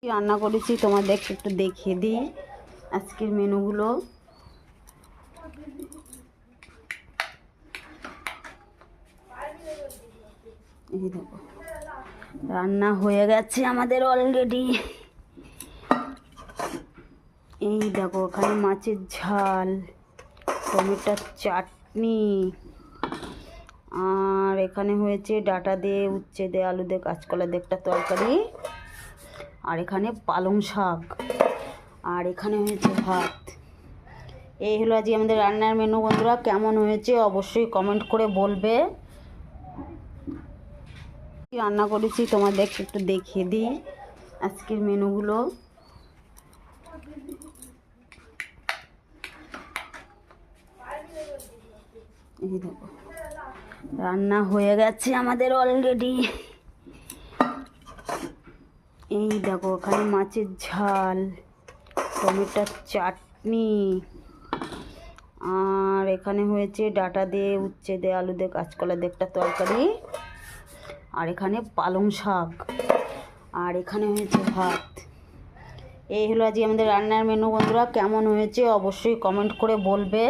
কি রান্না করেছি তোমাদের একটু দেখিয়ে দিই আজকের মেনুগুলো। এই দেখো রান্না হয়ে গেছে আমাদের অলরেডি। এই দেখো ওখানে মাছের ঝাল, টমেটোর চাটনি, আর এখানে হয়েছে ডাঁটা দিয়ে, উচ্ছে দিয়ে, আলু দিয়ে, কাঁচকলা দিয়ে একটা তরকারি, আর এখানে পালং শাক, আর এখানে হয়েছে ভাত। এই হলো আজকে আমাদের রান্নার মেনু। বন্ধুরা কেমন হয়েছে অবশ্যই কমেন্ট করে বলবে। কি রান্না করেছি তোমাদের একটু দেখিয়ে দিই আজকের মেনুগুলো। এই দেখো রান্না হয়ে গেছে আমাদের অলরেডি। এই দেখো ওখানে মাছের ঝাল, টমেটোর চাটনি, আর এখানে হয়েছে ডাঁটা দিয়ে, উচ্ছে দিয়ে, আলু দিয়ে, কাঁচকলা দিয়ে একটা তরকারি, আর এখানে পালং শাক, আর এখানে হয়েছে ভাত। এই হলো আজকে আমাদের রান্নার মেনু। বন্ধুরা কেমন হয়েছে অবশ্যই কমেন্ট করে বলবে।